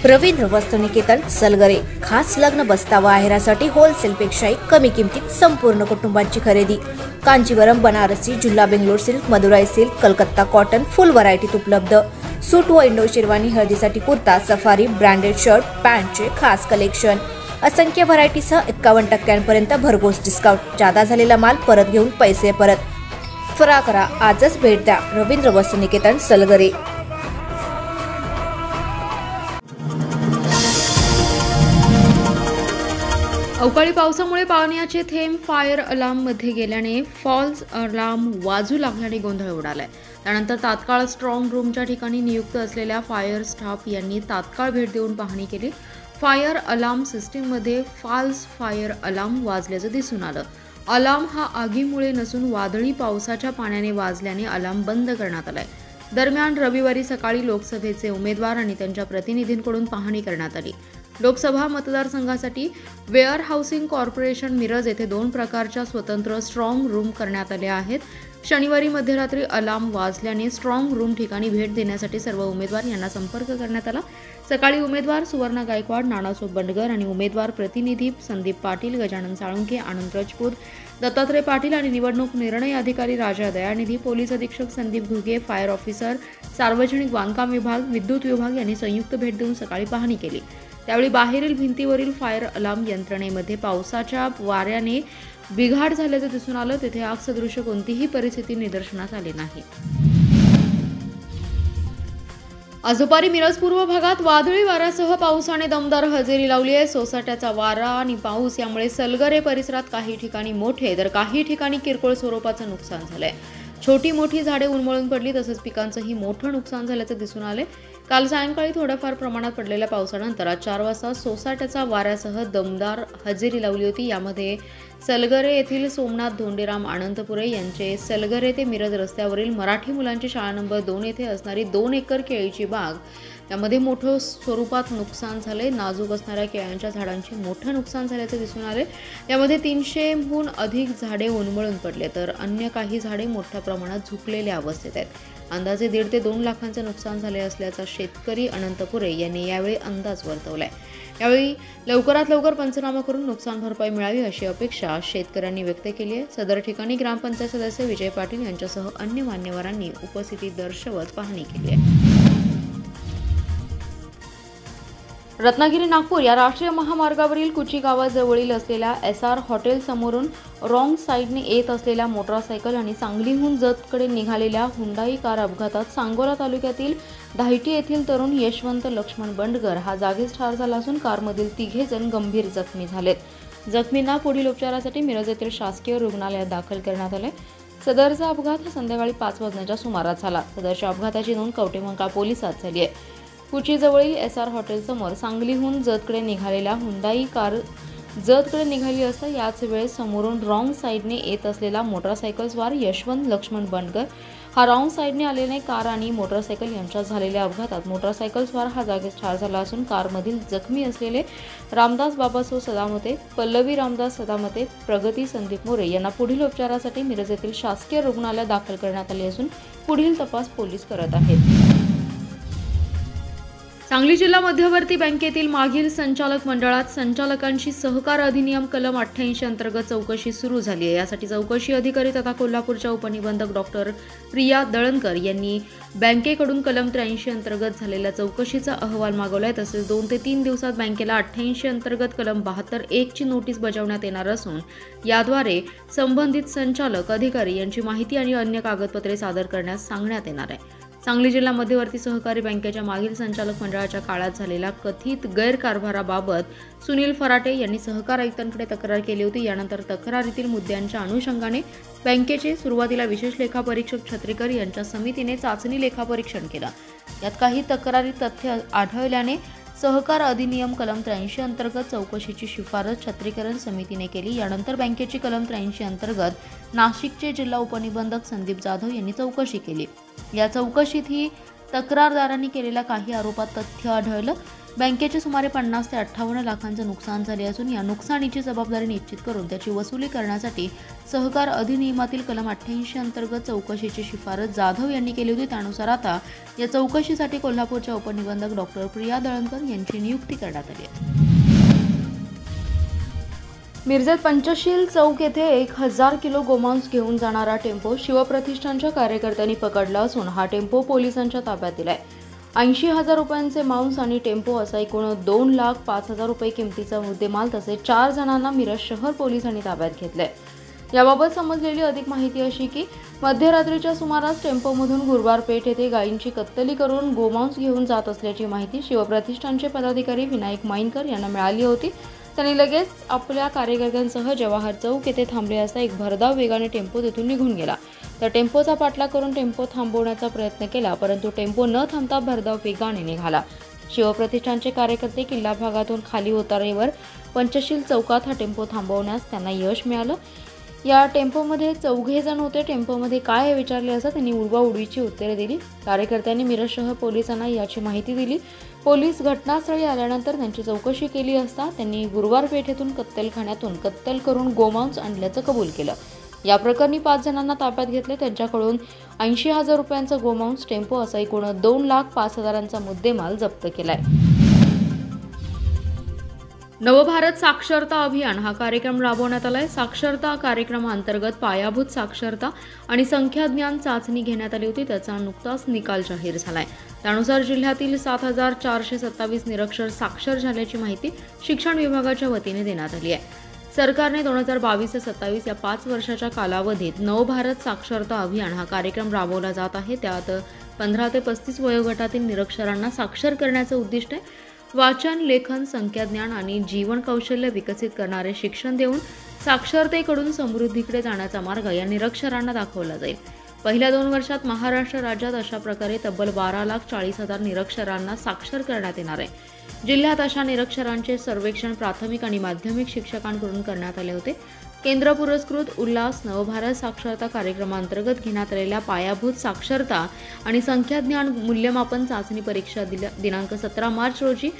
रवींद्र वस्त्रनिकेतन सलगरे खास लग्न बस्तावा आहेरासाठी होलसेलपेक्षाही कमी किमतीत संपूर्ण कुटुंबाची खरेदी। कांजीवरम, बनारसी, झुल्ला, Bangalore silk, Madurai silk, Calcutta cotton full व्हरायटीत उपलब्ध। सूट व इंडो शेरवानी, हळदीसाठी कुर्ता, सफारी, ब्रँडेड शर्ट, पॅन्टचे खास कलेक्शन, असंख्य व्हरायटीसह 51% भरघोस डिस्काउंट। जादा झालेला माल परत घेऊन पैसे परत। त्वरा करा, आजच भेट द्या रवींद्र वस्त्रनिकेतन सलगरे। अवकाळी पावसामुळे पाण्याचे थेंब फायर अलार्ममध्ये गेल्याने फॉल्स अलार्म वाजू लागल्याने गोंधळ उडालाय। त्यानंतर तात्काळ स्ट्रॉंग रूमच्या ठिकाणी नियुक्त असलेल्या फायर स्टाफ यांनी तात्काळ भेट देऊन पाहणी केली। फायर अलार्म सिस्टीममध्ये फॉल्स फायर अलार्म वाजल्याचं दिसून आलं। अलार्म हा आगीमुळे नसून वादळी पावसाच्या पाण्याने वाजल्याने अलार्म बंद करण्यात आलाय। दरम्यान रविवारी सकाळी लोकसभेचे उमेदवार आणि त्यांच्या प्रतिनिधींकडून पाहणी करण्यात आली। लोकसभा मतदारसंघासाठी वेअर हाऊसिंग कॉर्पोरेशन मिरज येथे 2 प्रकारच्या स्वतंत्र स्ट्रॉंग रूम करण्यात आले आहेत। शनिवारी मध्यरात्री अलार्म वाजल्याने स्ट्रॉंग रूम ठिकाणी भेट देण्यासाठी सर्व उमेदवार यांना संपर्क करण्यात आला। सकाळी उमेदवार सुवर्णा गायकवाड, नानासाहेब बंडगर आणि उमेदवार प्रतिनिधी संदीप पाटील, गजानन साळुंखे, आनंद राजपूत, दत्तात्रय पाटील आणि निवडणूक निर्णय अधिकारी राजा दयानिधी, पोलीस अधीक्षक संदीप घुगे, फायर ऑफिसर, सार्वजनिक बांधकाम विभाग, विद्युत विभाग यांनी संयुक्त भेट देऊन सकाळी पाहणी केली। त्यावेळी बाहेरील भिंतीवरील फायर अलार्म यंत्रणेमध्ये पावसाच्या वाऱ्याने बिघाड झाल्याचं दिसून आलं। तेथे आग सदृश कोणतीही परिस्थिती निदर्शनास आली नाही। आज दुपारी मिरज पूर्व भागात वादळी वाऱ्यासह पावसाने दमदार हजेरी लावली आहे। सोसाट्याचा वारा आणि पाऊस यामुळे सलगरे परिसरात काही ठिकाणी मोठे तर काही ठिकाणी किरकोळ स्वरूपाचं नुकसान झालंय। छोटी मोठी झाडे उन्मळून पडली, तसंच पिकांचंही मोठं नुकसान झाल्याचं दिसून आले। काल सायंकाळी थोड्याफार प्रमाणात पडलेल्या पावसानंतर आज 4 वाजता सोसाट्याचा वाऱ्यासह दमदार हजेरी लावली होती। यामध्ये सलगरे येथील सोमनाथ धोंडीराम अनंतपुरे यांचे सलगरे ते मिरज रस्त्यावरील मराठी मुलांची शाळा नंबर 2 येथे असणारी 2 एकर केळीची बाग यामध्ये मोठं स्वरूपात नुकसान झाले। नाजूक असणाऱ्या केळ्यांच्या झाडांची मोठं नुकसान झाल्याचे दिसून आले। यामध्ये 300हून अधिक झाडे उन्मळून पडले, तर अन्य काही झाडे मोठ्या प्रमाणात झुकलेल्या अवस्थेत आहेत। अंदाजे 1.5 ते 2 लाखांचे नुकसान झाले असल्याचा शेतकरी अनंतपुरे यांनी यावेळी अंदाज वर्तवलाय। यावेळी लवकरात लवकर पंचनामा करून नुकसान भरपाई मिळावी अशी अपेक्षा शेतकऱ्यांनी व्यक्त केली आहे। सदर ठिकाणी ग्रामपंचायत सदस्य विजय पाटील यांच्यासह अन्य मान्यवरांनी उपस्थिती दर्शवत पाहणी केली आहे। रत्नागिरी नागपूर या राष्ट्रीय महामार्गावरील कुची गावाजवळील असलेल्या SR हॉटेल समोरून रॉंग साईडने येत असलेल्या मोटरसायकल आणि सांगलीहून जतकडे निघालेल्या हुंडाई कार अपघातात सांगोला तालुक्यातील धायटी येथील तरुण यशवंत लक्ष्मण बंडगर हा जागीच ठार झाला असून कारमधील 3 जण गंभीर जखमी झालेत। जखमींना पुढील उपचारासाठी मिरज येथील शासकीय रुग्णालयात दाखल करण्यात आले। सदरचा अपघात संध्याकाळी 5 वाजण्याच्या सुमारास झाला। सदरच्या अपघाताची नोंद कवटेमंका पोलिसात झाली आहे। कुचीजवळील SR हॉटेलसमोर सांगलीहून जतकडे निघालेल्या हुंडाई कार जतकडे निघाली असता याच वेळेस समोरून रॉंग साईडने येत असलेला मोटरसायकलस्वार यशवंत लक्ष्मण बंडगर हा रॉंग साईडने आलेले कार आणि मोटरसायकल यांच्यात झालेल्या अपघातात मोटरसायकलस्वार हा जागीच ठार झाला असून कारमधील जखमी असलेले रामदास बाबासो सदामते, पल्लवी रामदास सदामते, प्रगती संदीप मोरे यांना पुढील उपचारासाठी मिरज येथील शासकीय रुग्णालयात दाखल करण्यात आले असून पुढील तपास पोलीस करत आहेत। सांगली जिल्हा मध्यवर्ती बँकेतील मागील संचालक मंडळात संचालकांची सहकार अधिनियम कलम 88 अंतर्गत चौकशी सुरू झाली आहे। यासाठी चौकशी अधिकारी तथा कोल्हापूरच्या उपनिबंधक डॉक्टर प्रिया दळणकर यांनी बँकेकडून कलम 83 अंतर्गत झालेल्या चौकशीचा अहवाल मागवलाय। तसेच 2 ते 3 दिवसात बँकेला 88 अंतर्गत कलम 72(1) ची नोटीस बजावण्यात येणार असून याद्वारे संबंधित संचालक अधिकारी यांची माहिती आणि अन्य कागदपत्रे सादर करण्यास सांगण्यात येणार आहे। सांगली जिल्हा मध्यवर्ती सहकारी बँकेच्या मागील संचालक मंडळाच्या काळात झालेल्या कथित गैरकारभाराबाबत सुनील फराटे यांनी सहकार आयुक्तांकडे तक्रार केली होती। यानंतर तक्रारीतील मुद्द्यांच्या अनुषंगाने बँकेचे सुरुवातीला विशेष लेखापरीक्षक छत्रीकर यांच्या समितीने चाचणी लेखापरीक्षण केलं। यात काही तक्रारी तथ्य आढळल्याने सहकार अधिनियम कलम 83 अंतर्गत चौकशीची शिफारस छत्रीकरण समितीने केली। यानंतर बँकेची कलम 83 अंतर्गत नाशिकचे जिल्हा उपनिबंधक संदीप जाधव यांनी चौकशी केली। या चौकशीत ही तक्रारदारांनी केलेल्या काही आरोपात तथ्य आढळलं. बँकेचे सुमारे 50 ते 58 लाखांचं नुकसान झाले असून या नुकसानीची जबाबदारी निश्चित करून त्याची वसुली करण्यासाठी सहकार अधिनियमातील कलम 88 अंतर्गत चौकशीची शिफारस जाधव यांनी केली होती. त्यानुसार आता या चौकशीसाठी कोल्हापूरच्या उपनिबंधक डॉक्टर प्रिया दळणकर यांची नियुक्ती करण्यात आली आहे. मिरजेत पंचशील चौक येथे 1000 किलो गोमांस घेऊन जाणारा टेम्पो शिवप्रतिष्ठानच्या कार्यकर्त्यांनी पकडला असून हा टेम्पो पोलिसांच्या ताब्यात दिलाय. 80,000 रुपयांचे मांस आणि टेम्पो असा एकूण 2,05,000 रुपये किमतीचा मुद्देमाल तसेच 4 जणांना मिरज शहर पोलिसांनी ताब्यात घेतले. याबाबत समजलेली अधिक माहिती अशी की मध्यरात्रीच्या सुमारास टेम्पोमधून गुरुवारपेठ येथे गायींची कत्तली करून गोमांस घेऊन जात असल्याची माहिती शिवप्रतिष्ठानचे पदाधिकारी विनायक माईनकर यांना मिळाली होती. त्यांनी लगेच आपल्या कार्यकर्त्यांसह जवाहर चौक येथे थांबले असता एक भरधाव वेगाने टेम्पो तिथून निघून गेला. तर टेम्पोचा पाठलाग करून टेम्पो थांबवण्याचा प्रयत्न केला, परंतु टेम्पो न थांबता भरधाव वेगाने निघाला. शिवप्रतिष्ठानचे कार्यकर्ते किल्ला भागातून खाली उतारेवर पंचशील चौकात हा टेम्पो थांबवण्यास त्यांना यश मिळालं. या टेम्पोमध्ये 4 जण होते. टेम्पोमध्ये काय आहे विचारले असता त्यांनी उडवाउडवीची उत्तरे दिली. कार्यकर्त्यांनी मिरज शहर पोलिसांना याची माहिती दिली. पोलीस घटनास्थळी आल्यानंतर त्यांची चौकशी केली असता त्यांनी गुरुवार पेठेतून कत्तलखान्यातून कत्तल करून गोमांस आणल्याचं कबूल केलं. या प्रकरणी 5 जणांना ताब्यात घेतले. त्यांच्याकडून 80,000 रुपयांचा गोमांस, टेम्पो असा एकूण 2,05,000चा मुद्देमाल जप्त केलाय. नवभारत साक्षरता अभियान हा कार्यक्रम राबवण्यात आलाय. साक्षरता कार्यक्रमाअंतर्गत पायाभूत साक्षरता आणि संख्याज्ञान चाचणी घेण्यात आली होती. त्याचा नुकताच निकाल जाहीर झालाय. त्यानुसार जिल्ह्यातील 7,427 निरक्षर साक्षर झाल्याची माहिती शिक्षण विभागाच्या वतीने देण्यात आली आहे. सरकारने 2022 ते 27 या 5 वर्षाच्या कालावधीत नवभारत साक्षरता अभियान हा कार्यक्रम राबवला जात आहे. त्यात 15 ते 35 वयोगटातील निरक्षरांना साक्षर करण्याचं उद्दिष्ट आहे. वाचन, लेखन, संख्याज्ञान आणि जीवन कौशल्य विकसित करणारे शिक्षण देऊन साक्षरतेकडून समृद्धीकडे जाण्याचा मार्ग या निरक्षरांना दाखवला जाईल. पहिल्या 2 वर्षात महाराष्ट्र राज्यात अशा प्रकारे तब्बल 12,40,000 निरक्षरांना साक्षर करण्यात येणार आहे. जिल्ह्यात अशा निरक्षरांचे सर्वेक्षण प्राथमिक आणि माध्यमिक शिक्षकांकडून करण्यात आले होते. केंद्र पुरस्कृत उल्हास नवभारत साक्षरता कार्यक्रमांतर्गत घेण्यात आलेल्या पायाभूत साक्षरता आणि संख्याज्ञान मूल्यमापन चाचणी परीक्षा दिनांक 17 मार्च रोजी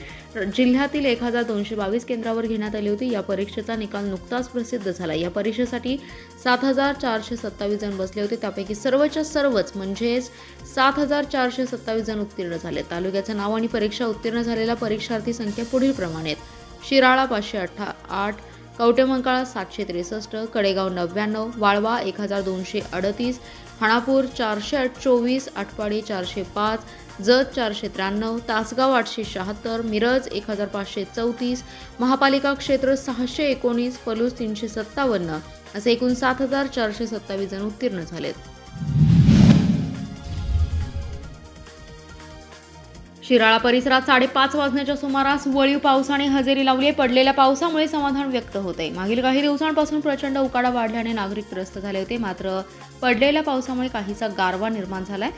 जिल्ह्यातील 1,222 केंद्रावर घेण्यात आली होती. या परीक्षेचा निकाल नुकताच प्रसिद्ध झाला. या परीक्षेसाठी 7,427 जण बसले होते. त्यापैकी सर्वच्या सर्वच म्हणजेच 7,427 जण उत्तीर्ण झाले. तालुक्याचं नाव आणि परीक्षा उत्तीर्ण झालेल्या परीक्षार्थी संख्या पुढील प्रमाणे आहेत. शिराळा 508, कवटेमंकाळा 763, कडेगाव 99, वाळवा 1,238, खानापूर 424, आटपाडी 405, जत 493, तासगाव 876, मिरज 1,534, महापालिका क्षेत्र 619, पलूस 357 असे एकूण 7,427 जण उत्तीर्ण झालेत. शिराळा परिसरात 5:30 वाजण्याच्या सुमारास वळीव पावसाने हजेरी लावली. पडलेल्या पावसामुळे समाधान व्यक्त होते. मागील काही दिवसांपासून प्रचंड उकाडा वाढल्याने नागरिक त्रस्त झाले होते. मात्र पडलेल्या पावसामुळे काहीसा गारवा निर्माण झालाय.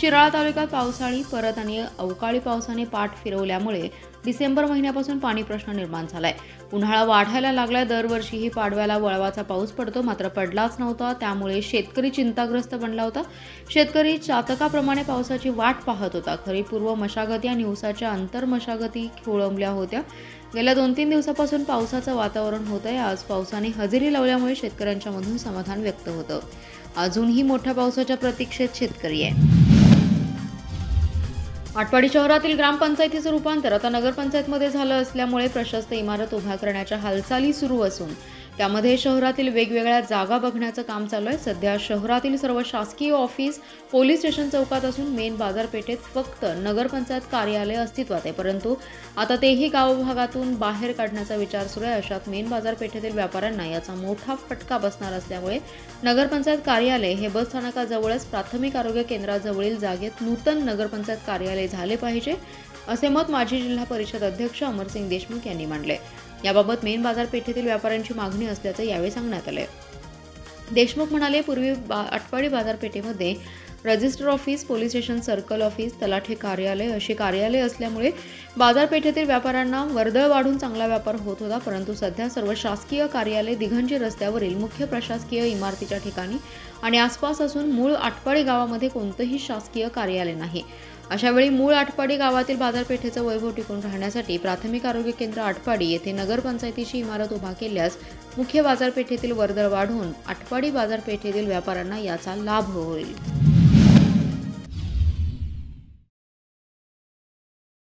शिराळा तालुक्यात पावसाळी परत आणि अवकाळी पावसाने पाठ फिरवल्यामुळे डिसेंबर महिन्यापासून पाणी प्रश्न निर्माण झालाय. उन्हाळा वाढायला लागलाय. दरवर्षीही पाडव्याला वळवाचा पाऊस पडतो, मात्र पडलाच नव्हता. त्यामुळे शेतकरी चिंताग्रस्त बनला होता. शेतकरी चातकाप्रमाणे पावसाची वाट पाहत होता. खरीपूर्व मशागती आणि ऊसाच्या आंतर मशागती खोळंबल्या होत्या. गेल्या 2-3 दिवसापासून पावसाचं वातावरण होतंय. आज पावसाने हजेरी लावल्यामुळे शेतकऱ्यांच्या मधून समाधान व्यक्त होतं. अजूनही मोठ्या पावसाच्या प्रतीक्षेत शेतकरी आहे. आटपाडी शहरातील ग्रामपंचायतीचं रूपांतर आता नगरपंचायतमध्ये झालं असल्यामुळे प्रशस्त इमारत उभ्या करण्याच्या हालचाली सुरू असून त्यामध्ये शहरातील वेगवेगळ्या जागा बघण्याचं काम चालू आहे. सध्या शहरातील सर्व शासकीय ऑफिस पोलीस स्टेशन चौकात असून मेन बाजारपेठेत फक्त नगरपंचायत कार्यालय अस्तित्वात आहे. परंतु आता तेही गावभागातून बाहेर काढण्याचा विचार सुरू आहे. अशात मेन बाजारपेठेतील व्यापाऱ्यांना याचा मोठा फटका बसणार असल्यामुळे नगरपंचायत कार्यालय हे बस स्थानकाजवळच प्राथमिक आरोग्य केंद्राजवळील जागेत नूतन नगरपंचायत कार्यालय झाले पाहिजे असे मत माजी जिल्हा परिषद अध्यक्ष अमरसिंग देशमुख यांनी मांडले. याबाबत मेन बाजारपेठेतील व्यापाऱ्यांची मागणी असल्याचं यावेळी सांगण्यात आले. देशमुख म्हणाले, पूर्वी आटपाडी बाजारपेठेमध्ये register office, police station, circle office, तलाठी कार्यालय अशी कार्यालय असल्यामुळे बाजारपेठेतील व्यापाऱ्यांना वर्दळ वाढून चांगला व्यापार होत होता. परंतु सध्या सर्व शासकीय कार्यालय दिघंजी रस्त्यावरील मुख्य प्रशासकीय इमारतीच्या ठिकाणी आणि आसपास असून मूळ आटपाडी गावामध्ये कोणतंही शासकीय कार्यालय नाही. अशावेळी मूळ आटपाडी गावातील बाजारपेठेचं वैभव टिकून राहण्यासाठी प्राथमिक आरोग्य केंद्र आटपाडी येथे नगरपंचायतीची इमारत उभा केल्यास मुख्य बाजारपेठेतील वर्दळ वाढून आटपाडी बाजारपेठेतील व्यापाऱ्यांना याचा लाभ होईल.